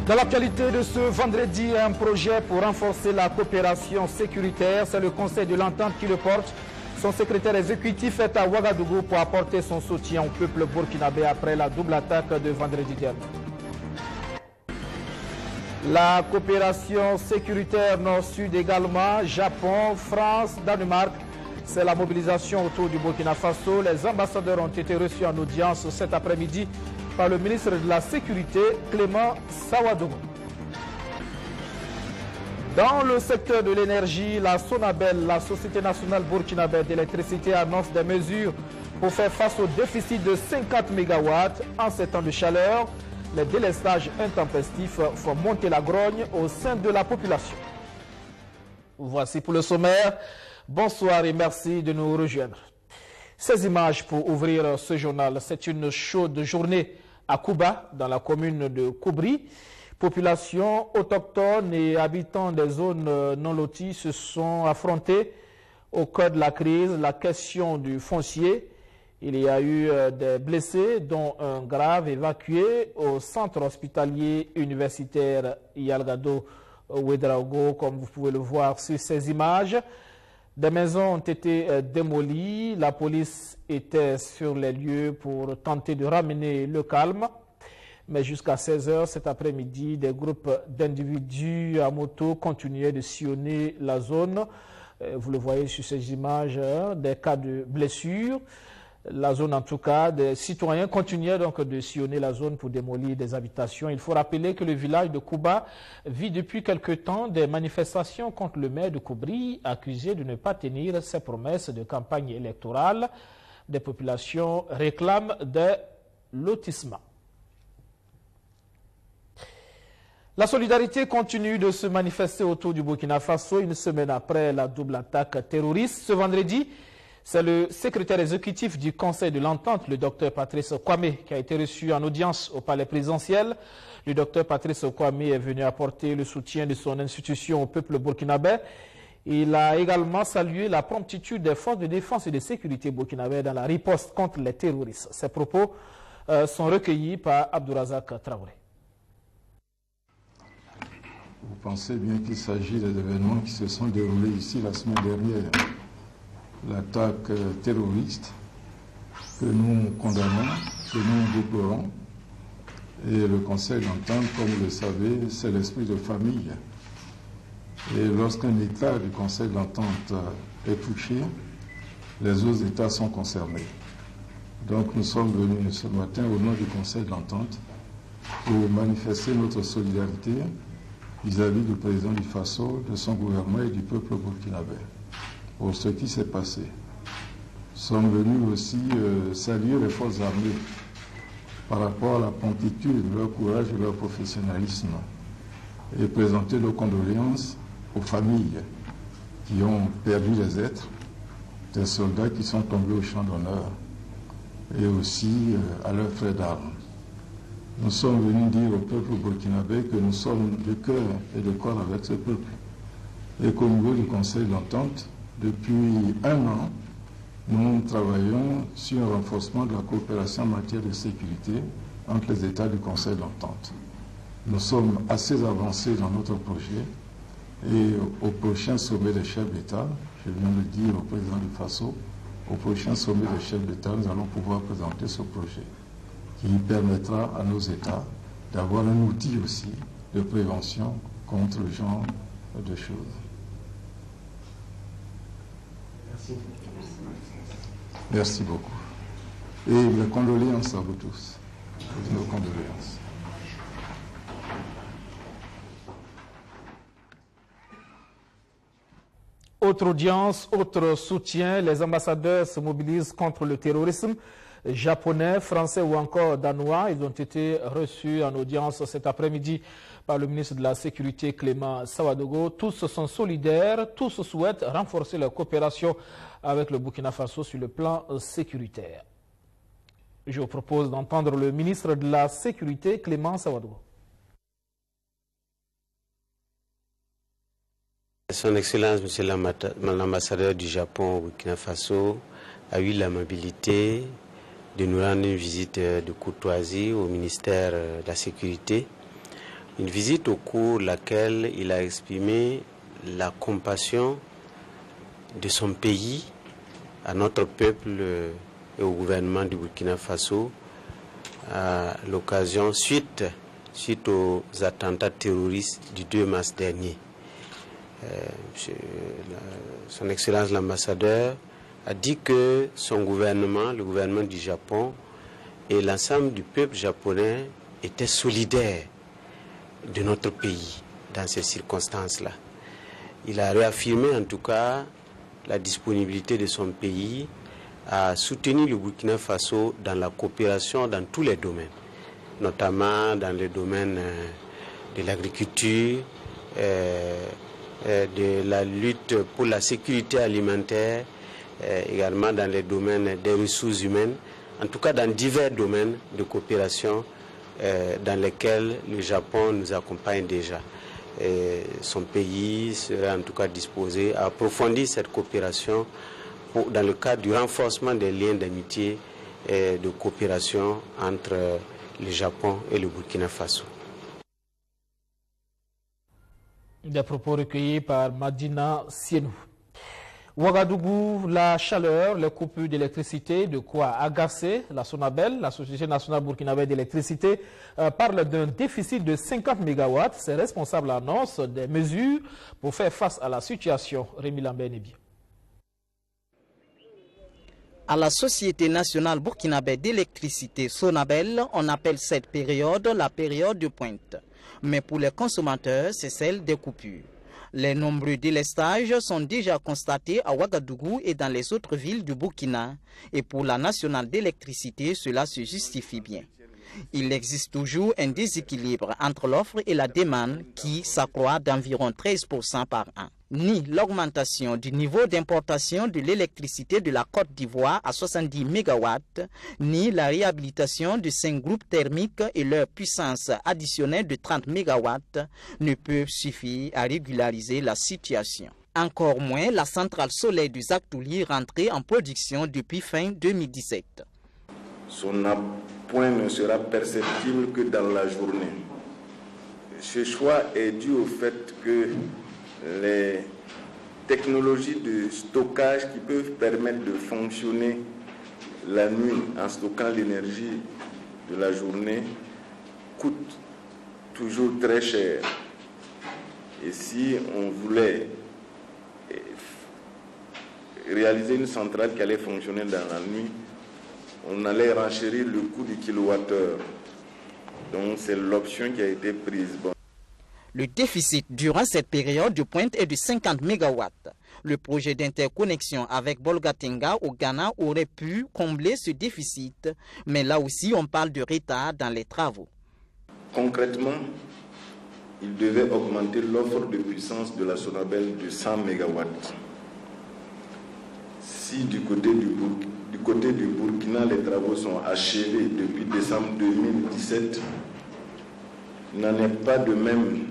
Dans l'actualité de ce vendredi, un projet pour renforcer la coopération sécuritaire. C'est le Conseil de l'Entente qui le porte. Son secrétaire exécutif est à Ouagadougou pour apporter son soutien au peuple burkinabé après la double attaque de vendredi dernier. La coopération sécuritaire nord-sud également, Japon, France, Danemark. C'est la mobilisation autour du Burkina Faso. Les ambassadeurs ont été reçus en audience cet après-midi par le ministre de la Sécurité, Clément Sawadougou. Dans le secteur de l'énergie, la Sonabel, la Société nationale burkinabé d'électricité, annonce des mesures pour faire face au déficit de 50 MW en ces temps de chaleur. Les délestages intempestifs font monter la grogne au sein de la population. Voici pour le sommaire. Bonsoir et merci de nous rejoindre. Ces images pour ouvrir ce journal, c'est une chaude journée à Kouba, dans la commune de Koubri. Population autochtone et habitants des zones non loties se sont affrontés au cœur de la crise, la question du foncier. Il y a eu des blessés, dont un grave évacué au centre hospitalier universitaire Yalgado Ouedraogo, comme vous pouvez le voir sur ces images. Des maisons ont été démolies. La police était sur les lieux pour tenter de ramener le calme. Mais jusqu'à 16 h cet après-midi, des groupes d'individus à moto continuaient de sillonner la zone. Vous le voyez sur ces images, des cas de blessures. La zone, en tout cas, des citoyens continuaient donc de sillonner la zone pour démolir des habitations. Il faut rappeler que le village de Kouba vit depuis quelque temps des manifestations contre le maire de Koubri, accusé de ne pas tenir ses promesses de campagne électorale. Des populations réclament des lotissements. La solidarité continue de se manifester autour du Burkina Faso une semaine après la double attaque terroriste. Ce vendredi, c'est le secrétaire exécutif du Conseil de l'Entente, le docteur Patrice Kwame, qui a été reçu en audience au palais présidentiel. Le docteur Patrice Kwame est venu apporter le soutien de son institution au peuple burkinabé. Il a également salué la promptitude des forces de défense et de sécurité burkinabé dans la riposte contre les terroristes. Ces propos sont recueillis par Abdourazak Traoré. Vous pensez bien qu'il s'agit des événements qui se sont déroulés ici la semaine dernière. L'attaque terroriste que nous condamnons, que nous déplorons. Et le Conseil d'Entente, comme vous le savez, c'est l'esprit de famille. Et lorsqu'un État du Conseil d'Entente est touché, les autres États sont concernés. Donc nous sommes venus ce matin au nom du Conseil d'Entente pour manifester notre solidarité vis-à-vis du président du Faso, de son gouvernement et du peuple burkinabé pour ce qui s'est passé. Nous sommes venus aussi saluer les forces armées par rapport à la promptitude, leur courage et leur professionnalisme et présenter nos condoléances aux familles qui ont perdu des êtres, des soldats qui sont tombés au champ d'honneur et aussi à leurs frères d'armes. Nous sommes venus dire au peuple burkinabé que nous sommes de cœur et de corps avec ce peuple et qu'au niveau du Conseil d'Entente, depuis 1 an, nous travaillons sur un renforcement de la coopération en matière de sécurité entre les États du Conseil d'Entente. Nous sommes assez avancés dans notre projet et au prochain sommet des chefs d'État, je viens de dire au président du Faso, au prochain sommet des chefs d'État, nous allons pouvoir présenter ce projet qui permettra à nos États d'avoir un outil aussi de prévention contre le genre de choses. Merci. Merci beaucoup. Et mes condoléances à vous tous. Nos condoléances. Autre audience, autre soutien, les ambassadeurs se mobilisent contre le terrorisme. Japonais, français ou encore danois, ils ont été reçus en audience cet après-midi par le ministre de la Sécurité Clément Sawadougou. Tous sont solidaires, tous souhaitent renforcer leur coopération avec le Burkina Faso sur le plan sécuritaire. Je vous propose d'entendre le ministre de la Sécurité Clément Sawadougou. Son Excellence, Monsieur l'ambassadeur du Japon au Burkina Faso, a eu l'amabilité de nous rendre une visite de courtoisie au ministère de la Sécurité Une visite au cours de laquelle il a exprimé la compassion de son pays à notre peuple et au gouvernement du Burkina Faso à l'occasion suite aux attentats terroristes du 2 mars dernier. Son Excellence l'ambassadeur a dit que son gouvernement, le gouvernement du Japon et l'ensemble du peuple japonais étaient solidaires de notre pays dans ces circonstances-là. Il a réaffirmé en tout cas la disponibilité de son pays à soutenir le Burkina Faso dans la coopération dans tous les domaines, notamment dans le domaine de l'agriculture, de la lutte pour la sécurité alimentaire, également dans les domaines des ressources humaines, en tout cas dans divers domaines de coopération dans lesquels le Japon nous accompagne déjà. Et son pays serait en tout cas disposé à approfondir cette coopération dans le cadre du renforcement des liens d'amitié et de coopération entre le Japon et le Burkina Faso. Des propos recueillis par Madina Sienou. Ouagadougou, la chaleur, les coupures d'électricité, de quoi agacer la Sonabel, la Société nationale burkinabé d'électricité, parle d'un déficit de 50 MW. Ses responsables annoncent des mesures pour faire face à la situation. Rémi Lambert-Nebi. À la Société nationale burkinabé d'électricité Sonabel, on appelle cette période la période de pointe. Mais pour les consommateurs, c'est celle des coupures. Les nombreux délestages sont déjà constatés à Ouagadougou et dans les autres villes du Burkina. Et pour la nationale d'électricité, cela se justifie bien. Il existe toujours un déséquilibre entre l'offre et la demande qui s'accroît d'environ 13% par an. Ni l'augmentation du niveau d'importation de l'électricité de la Côte d'Ivoire à 70 MW, ni la réhabilitation de 5 groupes thermiques et leur puissance additionnelle de 30 MW ne peuvent suffire à régulariser la situation. Encore moins la centrale solaire du Zaktouli rentrée en production depuis fin 2017. Son appoint ne sera perceptible que dans la journée. Ce choix est dû au fait que les technologies de stockage qui peuvent permettre de fonctionner la nuit en stockant l'énergie de la journée coûtent toujours très cher. Et si on voulait réaliser une centrale qui allait fonctionner dans la nuit, on allait renchérir le coût du kilowattheure. Donc c'est l'option qui a été prise. Bon. Le déficit durant cette période de pointe est de 50 MW. Le projet d'interconnexion avec Bolgatenga au Ghana aurait pu combler ce déficit, mais là aussi on parle de retard dans les travaux. Concrètement, il devait augmenter l'offre de puissance de la Sonabel de 100 MW. Si du côté du Burkina, les travaux sont achevés depuis décembre 2017, il n'en est pas de même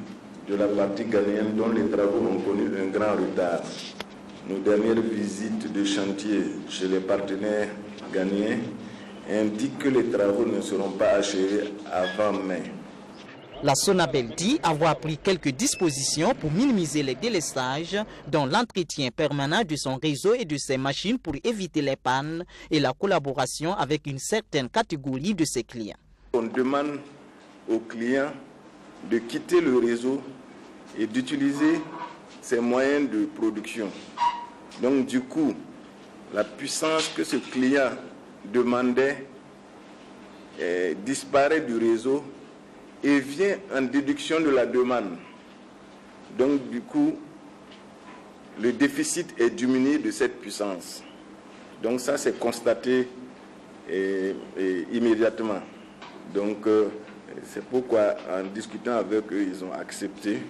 de la partie ghanéenne dont les travaux ont connu un grand retard. Nos dernières visites de chantier chez les partenaires ghanéens indiquent que les travaux ne seront pas achevés avant mai. La Sonabel dit avoir pris quelques dispositions pour minimiser les délestages, dont l'entretien permanent de son réseau et de ses machines pour éviter les pannes et la collaboration avec une certaine catégorie de ses clients. On demande aux clients de quitter le réseau et d'utiliser ses moyens de production. Donc du coup, la puissance que ce client demandait disparaît du réseau et vient en déduction de la demande. Donc du coup, le déficit est diminué de cette puissance. Donc ça, c'est constaté immédiatement. Donc c'est pourquoi, en discutant avec eux, ils ont accepté.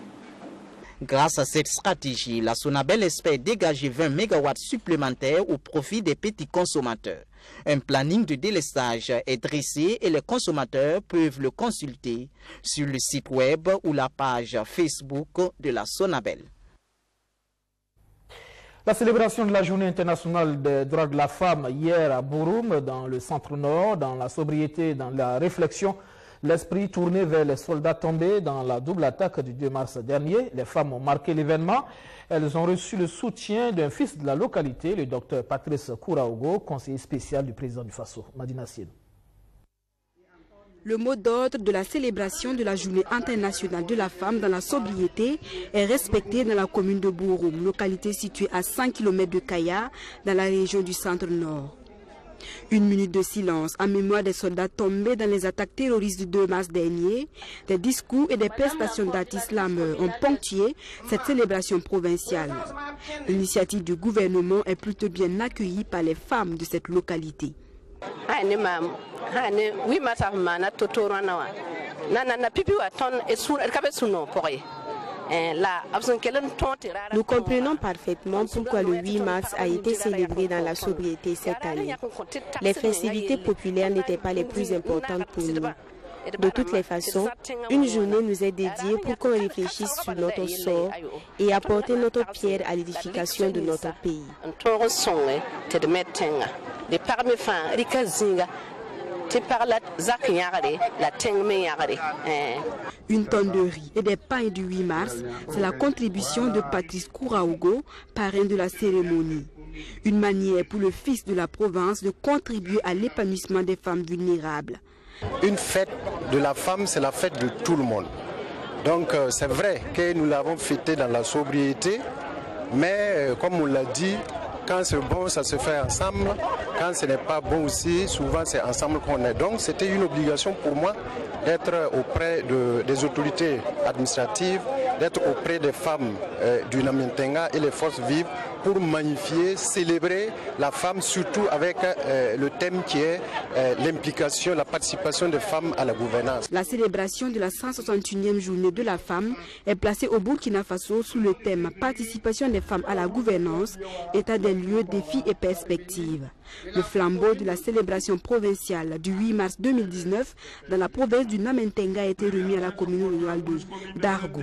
Grâce à cette stratégie, la Sonabel espère dégager 20 MW supplémentaires au profit des petits consommateurs. Un planning de délestage est dressé et les consommateurs peuvent le consulter sur le site web ou la page Facebook de la Sonabel. La célébration de la Journée internationale des droits de la femme hier à Bouroum, dans le centre-nord, dans la sobriété, dans la réflexion, L'esprit tourné vers les soldats tombés dans la double attaque du 2 mars dernier. Les femmes ont marqué l'événement. Elles ont reçu le soutien d'un fils de la localité, le docteur Patrice Kouraogo, conseiller spécial du président du Faso, Madina Sienou. Le mot d'ordre de la célébration de la Journée internationale de la femme dans la sobriété est respecté dans la commune de Bouroum, localité située à 5 km de Kaya, dans la région du centre-nord. Une minute de silence en mémoire des soldats tombés dans les attaques terroristes du 2 mars dernier. Des discours et des prestations d'artistes slameurs ont ponctué cette célébration provinciale. L'initiative du gouvernement est plutôt bien accueillie par les femmes de cette localité. Nous comprenons parfaitement pourquoi le 8 mars a été célébré dans la sobriété cette année. Les festivités populaires n'étaient pas les plus importantes pour nous. De toutes les façons, une journée nous est dédiée pour qu'on réfléchisse sur notre sort et apporter notre pierre à l'édification de notre pays. Une tonne de riz et des pains du 8 mars, c'est la contribution de Patrice Kouraogo, parrain de la cérémonie. Une manière pour le fils de la province de contribuer à l'épanouissement des femmes vulnérables. Une fête de la femme, c'est la fête de tout le monde. Donc c'est vrai que nous l'avons fêté dans la sobriété, mais comme on l'a dit, quand c'est bon, ça se fait ensemble. Quand ce n'est pas bon aussi, souvent c'est ensemble qu'on est. Donc c'était une obligation pour moi d'être auprès des autorités administratives, d'être auprès des femmes du Namentenga et les forces vives pour magnifier, célébrer la femme, surtout avec le thème qui est l'implication, la participation des femmes à la gouvernance. La célébration de la 161e journée de la femme est placée au Burkina Faso sous le thème « Participation des femmes à la gouvernance, état des lieux, défis et perspectives ». Le flambeau de la célébration provinciale du 8 mars 2019 dans la province du Namentenga a été remis à la commune rurale de Dargo.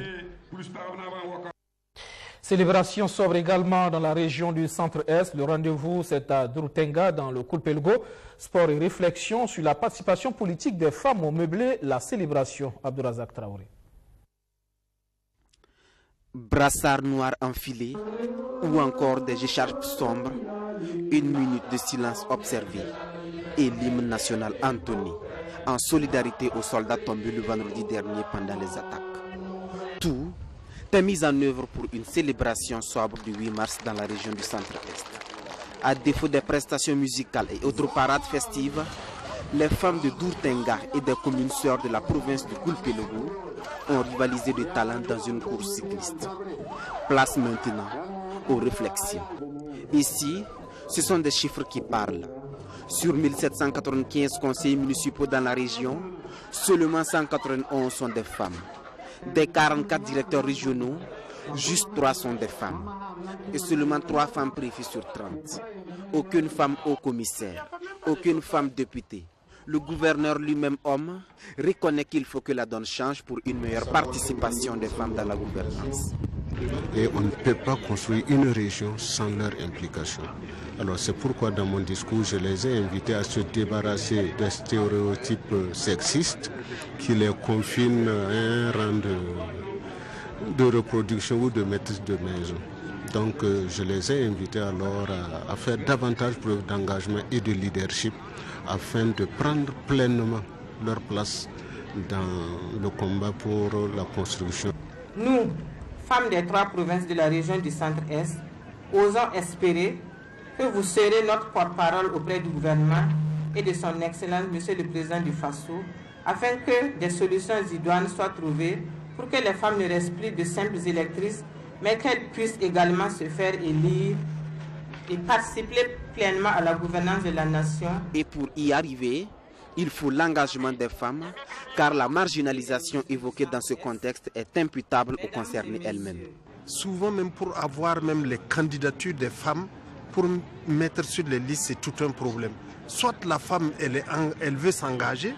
Célébration sobre également dans la région du centre-est. Le rendez-vous, c'est à Drutenga, dans le Koulpelgo. Sport et réflexion sur la participation politique des femmes ont meublé la célébration. Abdourazak Traoré. Brassard noir enfilé ou encore des écharpes sombres, une minute de silence observé et l'hymne national entonné en solidarité aux soldats tombés le vendredi dernier pendant les attaques. Tout est mis en œuvre pour une célébration sobre du 8 mars dans la région du centre-est. À défaut des prestations musicales et autres parades festives, les femmes de Dourtenga et des communes sœurs de la province de Koulpelgo ont rivalisé de talent dans une course cycliste. Place maintenant aux réflexions. Ici, ce sont des chiffres qui parlent. Sur 1795 conseillers municipaux dans la région, seulement 191 sont des femmes. Des 44 directeurs régionaux, juste 3 sont des femmes. Et seulement 3 femmes préfets sur 30. Aucune femme haut commissaire, aucune femme députée. Le gouverneur lui-même homme reconnaît qu'il faut que la donne change pour une meilleure participation des femmes dans la gouvernance. Et on ne peut pas construire une région sans leur implication. Alors c'est pourquoi dans mon discours, je les ai invités à se débarrasser des stéréotypes sexistes qui les confinent à un rang de reproduction ou de maîtrise de maison. Donc je les ai invités alors à faire davantage preuve d'engagement et de leadership afin de prendre pleinement leur place dans le combat pour la construction. Nous, femmes des 3 provinces de la région du centre-est, osons espérer que vous serez notre porte-parole auprès du gouvernement et de son Excellence, Monsieur le Président du Faso, afin que des solutions idoines soient trouvées pour que les femmes ne restent plus de simples électrices, mais qu'elles puissent également se faire élire et participer pleinement à la gouvernance de la nation. Et pour y arriver, il faut l'engagement des femmes, car la marginalisation évoquée dans ce contexte est imputable aux concernées elles-mêmes. Souvent, même pour avoir même les candidatures des femmes, pour mettre sur les listes, c'est tout un problème. Soit la femme, elle veut s'engager,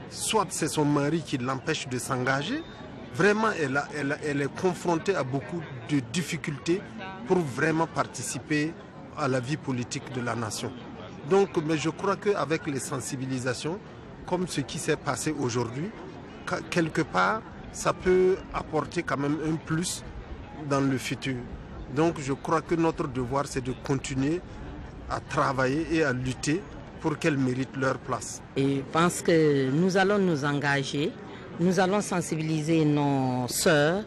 soit c'est son mari qui l'empêche de s'engager. Vraiment, elle est confrontée à beaucoup de difficultés pour vraiment participer à la vie politique de la nation. Donc, mais je crois qu'avec les sensibilisations, comme ce qui s'est passé aujourd'hui, quelque part, ça peut apporter quand même un plus dans le futur. Donc je crois que notre devoir, c'est de continuer à travailler et à lutter pour qu'elles méritent leur place. Et je pense que nous allons nous engager, nous allons sensibiliser nos sœurs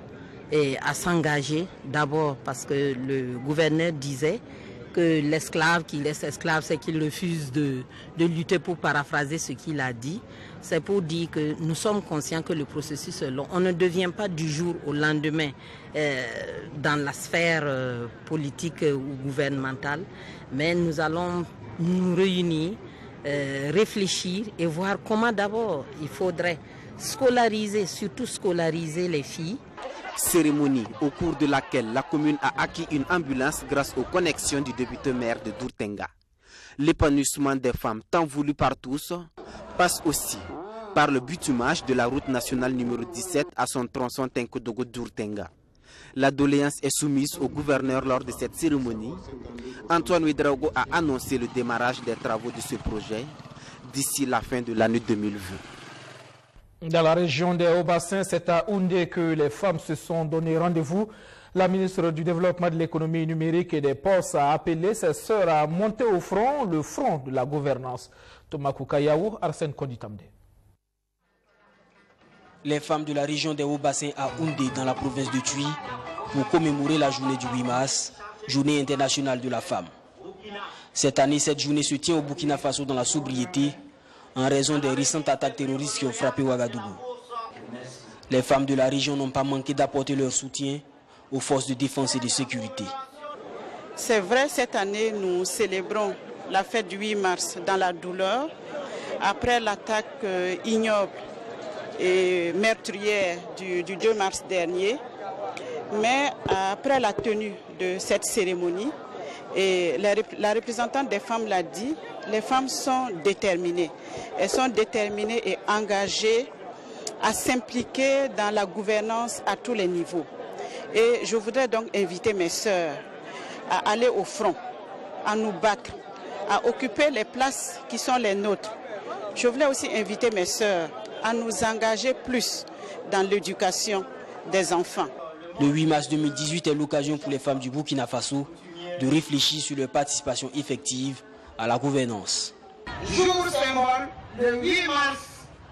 et à s'engager d'abord parce que le gouverneur disait que l'esclave qui laisse esclave, c'est qu'il refuse de lutter, pour paraphraser ce qu'il a dit. C'est pour dire que nous sommes conscients que le processus est long. On ne devient pas du jour au lendemain dans la sphère politique ou gouvernementale, mais nous allons nous réunir, réfléchir et voir comment d'abord il faudrait scolariser, surtout scolariser les filles. Cérémonie au cours de laquelle la commune a acquis une ambulance grâce aux connexions du député maire de Dourtenga. L'épanouissement des femmes tant voulu par tous passe aussi par le bitumage de la route nationale numéro 17 à son tronçon Tenkodogo-Dourtenga. La doléance est soumise au gouverneur lors de cette cérémonie. Antoine Ouedraogo a annoncé le démarrage des travaux de ce projet d'ici la fin de l'année 2020. Dans la région des Hauts-Bassins, c'est à Houndé que les femmes se sont donné rendez-vous. La ministre du Développement de l'économie numérique et des Postes a appelé ses sœurs à monter au front, le front de la gouvernance. Thomas Koukayaou, Arsène Konditamde. Les femmes de la région des Hauts-Bassins à Houndé, dans la province de Tuy, pour commémorer la journée du 8 mars, journée internationale de la femme. Cette année, cette journée se tient au Burkina Faso dans la sobriété, en raison des récentes attaques terroristes qui ont frappé Ouagadougou. Les femmes de la région n'ont pas manqué d'apporter leur soutien aux forces de défense et de sécurité. C'est vrai, cette année, nous célébrons la fête du 8 mars dans la douleur, après l'attaque ignoble et meurtrière du 2 mars dernier. Mais après la tenue de cette cérémonie, et la représentante des femmes l'a dit, les femmes sont déterminées. Elles sont déterminées et engagées à s'impliquer dans la gouvernance à tous les niveaux. Et je voudrais donc inviter mes sœurs à aller au front, à nous battre, à occuper les places qui sont les nôtres. Je voulais aussi inviter mes sœurs à nous engager plus dans l'éducation des enfants. Le 8 mars 2018 est l'occasion pour les femmes du Burkina Faso de réfléchir sur leur participation effective à la gouvernance. Jour symbole, le 8 mars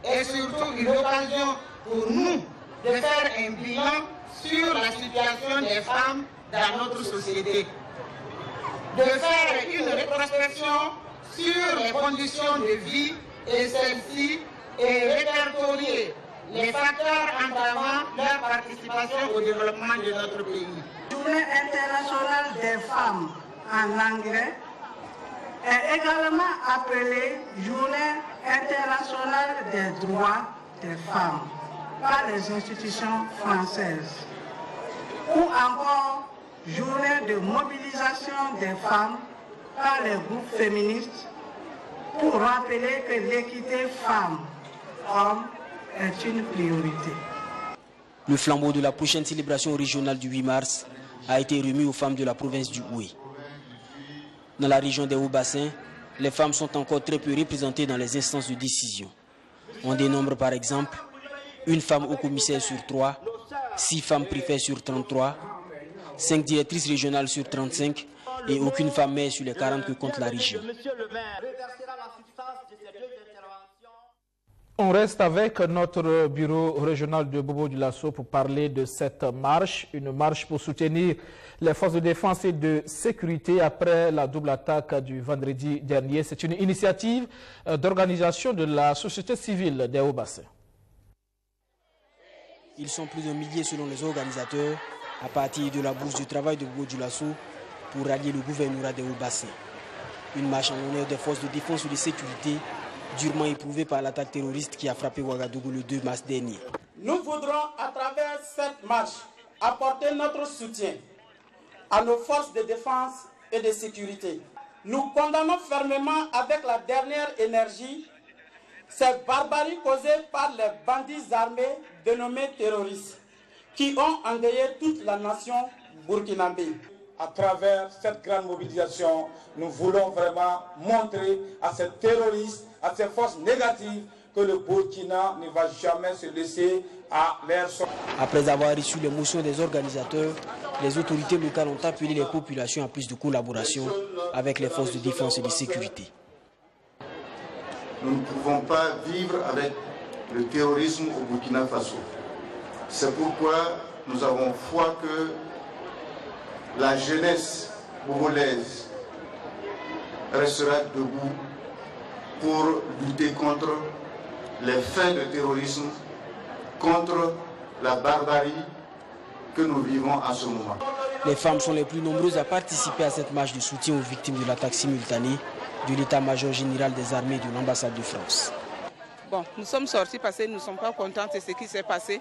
est surtout une occasion pour nous de faire un bilan sur la situation des femmes dans notre société, de faire une rétrospection sur les conditions de vie et celles-ci et répertorier les facteurs entravant leur participation au développement de notre pays. Journée internationale des femmes en anglais est également appelée Journée internationale des droits des femmes par les institutions françaises, ou encore Journée de mobilisation des femmes par les groupes féministes pour rappeler que l'équité femmes-hommes est une priorité. Le flambeau de la prochaine célébration régionale du 8 mars a été remis aux femmes de la province du Houé. Dans la région des Hauts-Bassins, les femmes sont encore très peu représentées dans les instances de décision. On dénombre par exemple une femme au commissaire sur 3, 6 femmes préfets sur 33, 5 directrices régionales sur 35 et aucune femme maire sur les 40 que compte la région. On reste avec notre bureau régional de Bobo-Dioulasso pour parler de cette marche, une marche pour soutenir les forces de défense et de sécurité après la double attaque du vendredi dernier. C'est une initiative d'organisation de la société civile des Hauts-Bassins. Ils sont plus d'un millier selon les organisateurs à partir de la bourse du travail de Bobo-Dioulasso pour rallier le gouvernorat des Hauts-Bassins. Une marche en l'honneur des forces de défense et de sécurité durement éprouvée par l'attaque terroriste qui a frappé Ouagadougou le 2 mars dernier. Nous voudrons à travers cette marche apporter notre soutien à nos forces de défense et de sécurité. Nous condamnons fermement avec la dernière énergie ces barbaries causées par les bandits armés dénommés terroristes qui ont endeuillé toute la nation burkinabé. À travers cette grande mobilisation, nous voulons vraiment montrer à ces terroristes, à ces forces négatives, que le Burkina ne va jamais se laisser à l'air. Après avoir reçu les motions des organisateurs, les autorités locales ont appelé les populations à plus de collaboration avec les forces de défense et de sécurité. Nous ne pouvons pas vivre avec le terrorisme au Burkina Faso. C'est pourquoi nous avons foi que la jeunesse burkinabé restera debout pour lutter contre les fins de terrorisme, contre la barbarie que nous vivons en ce moment. Les femmes sont les plus nombreuses à participer à cette marche de soutien aux victimes de l'attaque simultanée de l'état-major général des armées de l'ambassade de France. Bon, nous sommes sortis parce que nous ne sommes pas contents de ce qui s'est passé.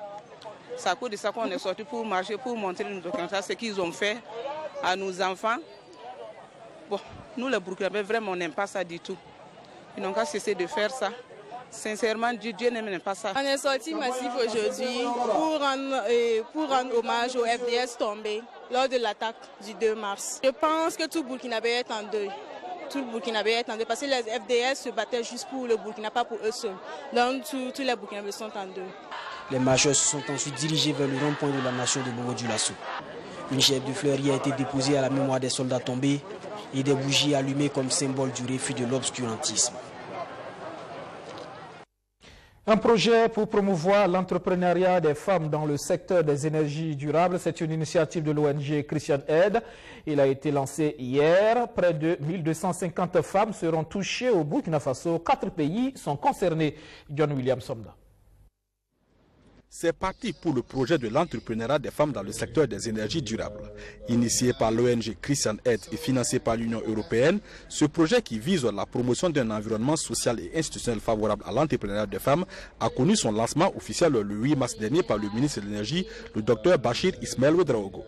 C'est à cause de ça qu'on est sortis pour marcher, pour montrer nos documents, ce qu'ils ont fait à nos enfants. Bon, nous les Burkinabés, vraiment, on n'aime pas ça du tout. Ils n'ont qu'à cesser de faire ça. Sincèrement, Dieu n'aime pas ça. On est sorti massif aujourd'hui pour rendre hommage aux FDS tombés lors de l'attaque du 2 mars. Je pense que tout Burkinabé est en deuil. Tout le Burkinabé est en deuil parce que les FDS se battaient juste pour le Burkina, pas pour eux seuls. Donc tous les Burkinabés sont en deuil. Les marcheurs se sont ensuite dirigés vers le rond-point de la nation de Bobo-Dioulasso. Une chèvre de fleurs y a été déposée à la mémoire des soldats tombés et des bougies allumées comme symbole du refus de l'obscurantisme. Un projet pour promouvoir l'entrepreneuriat des femmes dans le secteur des énergies durables, c'est une initiative de l'ONG Christian Aid. Il a été lancé hier. Près de 1250 femmes seront touchées au Burkina Faso. 4 pays sont concernés. John William Somda. C'est parti pour le projet de l'entrepreneuriat des femmes dans le secteur des énergies durables. Initié par l'ONG Christian Aid et financé par l'Union européenne, ce projet qui vise la promotion d'un environnement social et institutionnel favorable à l'entrepreneuriat des femmes a connu son lancement officiel le 8 mars dernier par le ministre de l'Énergie, le Dr Bachir Ismaël Ouedraogo.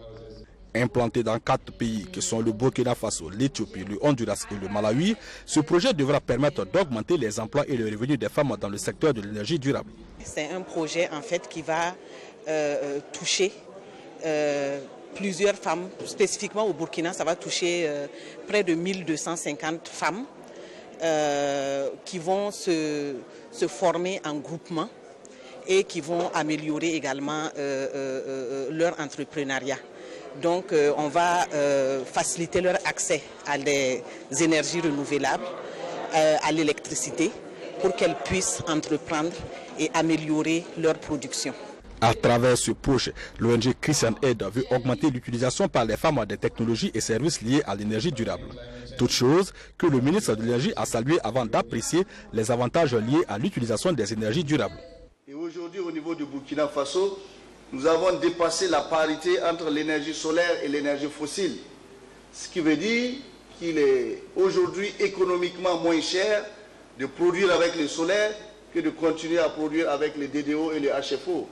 Implanté dans 4 pays que sont le Burkina Faso, l'Éthiopie, le Honduras et le Malawi, ce projet devra permettre d'augmenter les emplois et les revenus des femmes dans le secteur de l'énergie durable. C'est un projet en fait qui va toucher plusieurs femmes, spécifiquement au Burkina, ça va toucher près de 1250 femmes qui vont se former en groupement et qui vont améliorer également leur entrepreneuriat. Donc on va faciliter leur accès à des énergies renouvelables, à l'électricité, pour qu'elles puissent entreprendre et améliorer leur production. À travers ce projet, l'ONG Christian Aid veut augmenter l'utilisation par les femmes des technologies et services liés à l'énergie durable. Toute chose que le ministre de l'Énergie a salué avant d'apprécier les avantages liés à l'utilisation des énergies durables. Et aujourd'hui, au niveau du Burkina Faso, nous avons dépassé la parité entre l'énergie solaire et l'énergie fossile. Ce qui veut dire qu'il est aujourd'hui économiquement moins cher de produire avec le solaire que de continuer à produire avec les DDO et les HFO.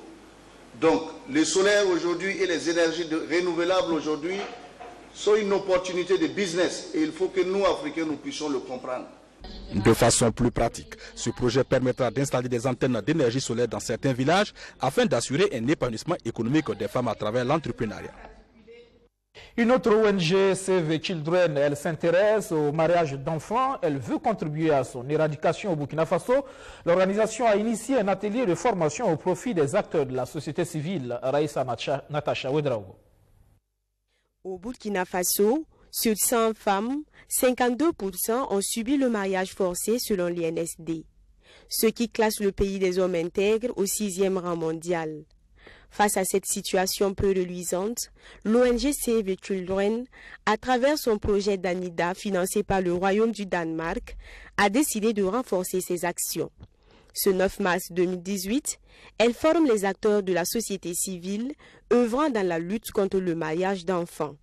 Donc, le solaire aujourd'hui et les énergies renouvelables aujourd'hui sont une opportunité de business et il faut que nous, Africains, nous puissions le comprendre. De façon plus pratique, ce projet permettra d'installer des antennes d'énergie solaire dans certains villages afin d'assurer un épanouissement économique des femmes à travers l'entrepreneuriat. Une autre ONG, Save Children, elle s'intéresse au mariage d'enfants. Elle veut contribuer à son éradication au Burkina Faso. L'organisation a initié un atelier de formation au profit des acteurs de la société civile. Raïssa Natacha Ouedraogo. Au Burkina Faso, sur 100 femmes, 52% ont subi le mariage forcé selon l'INSD, ce qui classe le pays des hommes intègres au 6e rang mondial. Face à cette situation peu reluisante, l'ONG Save Children, à travers son projet d'ANIDA financé par le Royaume du Danemark, a décidé de renforcer ses actions. Ce 9 mars 2018, elle forme les acteurs de la société civile œuvrant dans la lutte contre le mariage d'enfants.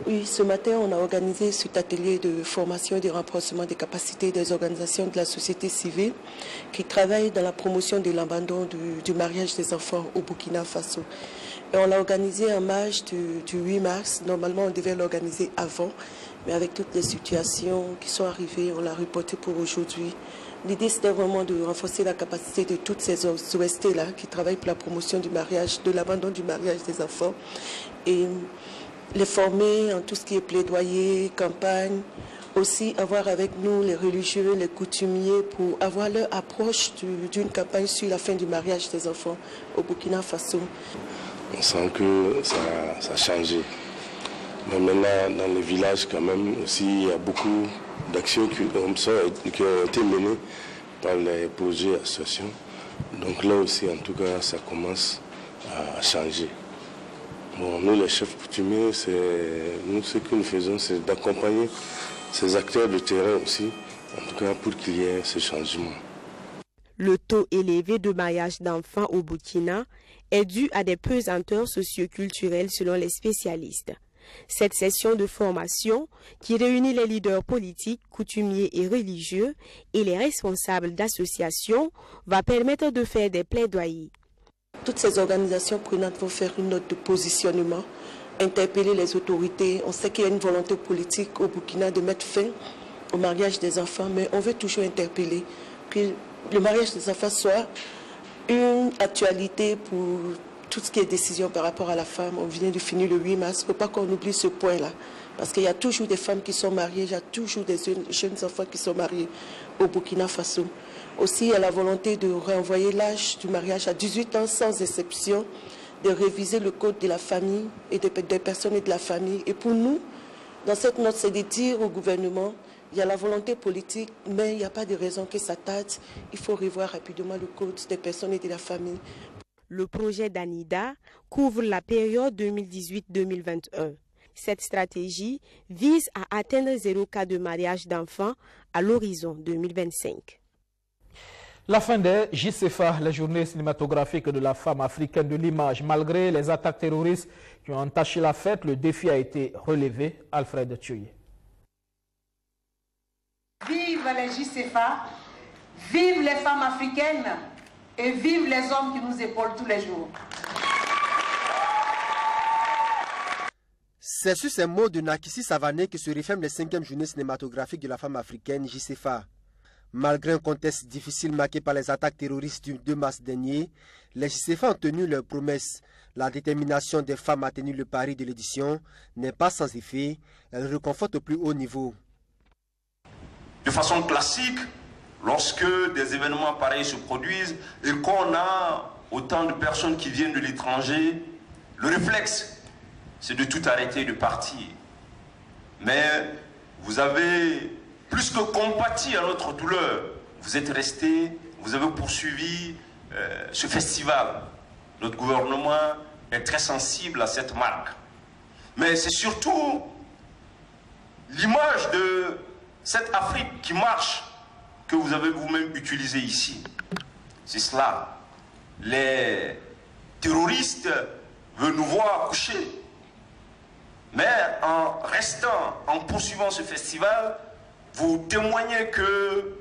Oui, ce matin, on a organisé cet atelier de formation et de renforcement des capacités des organisations de la société civile qui travaillent dans la promotion de l'abandon du mariage des enfants au Burkina Faso. Et on l'a organisé en marge du 8 mars. Normalement, on devait l'organiser avant, mais avec toutes les situations qui sont arrivées, on l'a reporté pour aujourd'hui. L'idée, c'était vraiment de renforcer la capacité de toutes ces OST-là qui travaillent pour la promotion du mariage, de l'abandon du mariage des enfants et les former en tout ce qui est plaidoyer, campagne, aussi avoir avec nous les religieux, les coutumiers pour avoir leur approche d'une campagne sur la fin du mariage des enfants au Burkina Faso. On sent que ça a changé. Mais maintenant, dans les villages, quand même, aussi, il y a beaucoup d'actions qui ont été menées par les projets associations. Donc là aussi, en tout cas, ça commence à changer. Bon, nous, les chefs coutumiers, nous, ce que nous faisons, c'est d'accompagner ces acteurs de terrain aussi, en tout cas pour qu'il y ait ce changement. Le taux élevé de mariage d'enfants au Burkina est dû à des pesanteurs socioculturelles selon les spécialistes. Cette session de formation, qui réunit les leaders politiques, coutumiers et religieux et les responsables d'associations, va permettre de faire des plaidoyers. Toutes ces organisations prenantes vont faire une note de positionnement, interpeller les autorités. On sait qu'il y a une volonté politique au Burkina de mettre fin au mariage des enfants, mais on veut toujours interpeller que le mariage des enfants soit une actualité pour tout ce qui est décision par rapport à la femme. On vient de finir le 8 mars, il ne faut pas qu'on oublie ce point-là. Parce qu'il y a toujours des femmes qui sont mariées, il y a toujours des jeunes enfants qui sont mariés au Burkina Faso. Aussi, il y a la volonté de renvoyer l'âge du mariage à 18 ans sans exception, de réviser le code de la famille et des personnes et de la famille. Et pour nous, dans cette note, c'est de dire au gouvernement, il y a la volonté politique, mais il n'y a pas de raison que ça tarde. Il faut revoir rapidement le code des personnes et de la famille. Le projet d'Anida couvre la période 2018-2021. Cette stratégie vise à atteindre 0 cas de mariage d'enfants à l'horizon 2025. La fin des JCFA, la journée cinématographique de la femme africaine de l'image. Malgré les attaques terroristes qui ont entaché la fête, le défi a été relevé. Alfred Thioye. Vive les JCFA, vive les femmes africaines et vive les hommes qui nous épaulent tous les jours. C'est sur ces mots de Nakissi Savané que se referme les 5e journées cinématographiques de la femme africaine JCFA. Malgré un contexte difficile marqué par les attaques terroristes du 2 mars dernier, les JCFA ont tenu leurs promesses. La détermination des femmes à tenir le pari de l'édition n'est pas sans effet. Elle reconforte au plus haut niveau. De façon classique, lorsque des événements pareils se produisent et qu'on a autant de personnes qui viennent de l'étranger, le réflexe, c'est de tout arrêter et de partir. Mais vous avez plus que compati à notre douleur. Vous êtes restés, vous avez poursuivi ce festival. Notre gouvernement est très sensible à cette marque. Mais c'est surtout l'image de cette Afrique qui marche que vous avez vous-même utilisée ici. C'est cela. Les terroristes veulent nous voir coucher. Mais en restant, en poursuivant ce festival, vous témoignez que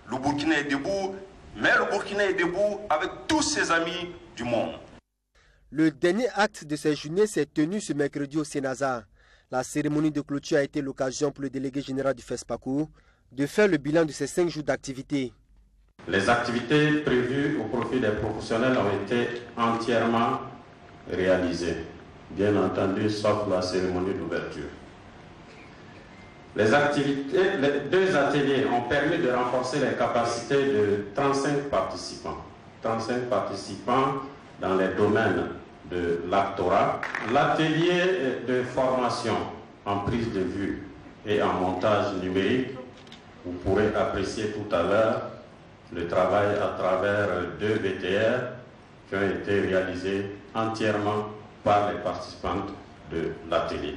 le Burkina est debout, mais le Burkina est debout avec tous ses amis du monde. Le dernier acte de cette journée s'est tenu ce mercredi au Sénazar. La cérémonie de clôture a été l'occasion pour le délégué général du FESPACO de faire le bilan de ces 5 jours d'activité. Les activités prévues au profit des professionnels ont été entièrement réalisées, bien entendu, sauf la cérémonie d'ouverture. Les 2 ateliers ont permis de renforcer les capacités de 35 participants. 35 participants dans les domaines de l'actorat. L'atelier de formation en prise de vue et en montage numérique, vous pourrez apprécier tout à l'heure le travail à travers 2 VTR qui ont été réalisés entièrement par les participantes de l'atelier.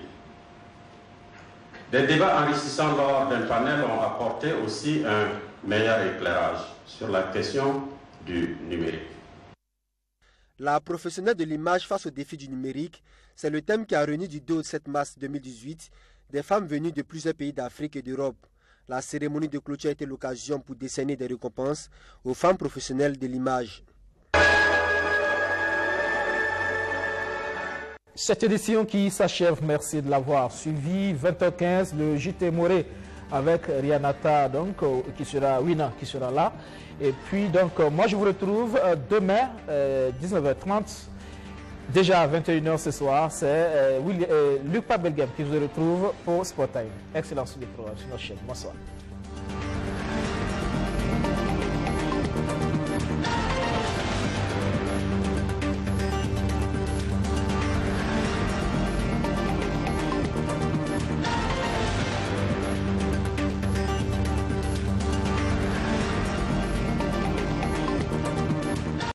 Des débats enrichissants lors d'un panel ont apporté aussi un meilleur éclairage sur la question du numérique. La professionnelle de l'image face au défi du numérique, c'est le thème qui a réuni du 2 au 7 mars 2018 des femmes venues de plusieurs pays d'Afrique et d'Europe. La cérémonie de clôture a été l'occasion pour décerner des récompenses aux femmes professionnelles de l'image. Cette édition qui s'achève, merci de l'avoir suivi. 20h15, le JT Moré avec Rianata, donc, Wina qui sera là. Et puis, donc, moi je vous retrouve demain, 19h30, Déjà à 21h ce soir, c'est Luc Pabelgem qui vous retrouve pour Sport Time. Excellent sur les programmes sur notre chaîne. Bonsoir.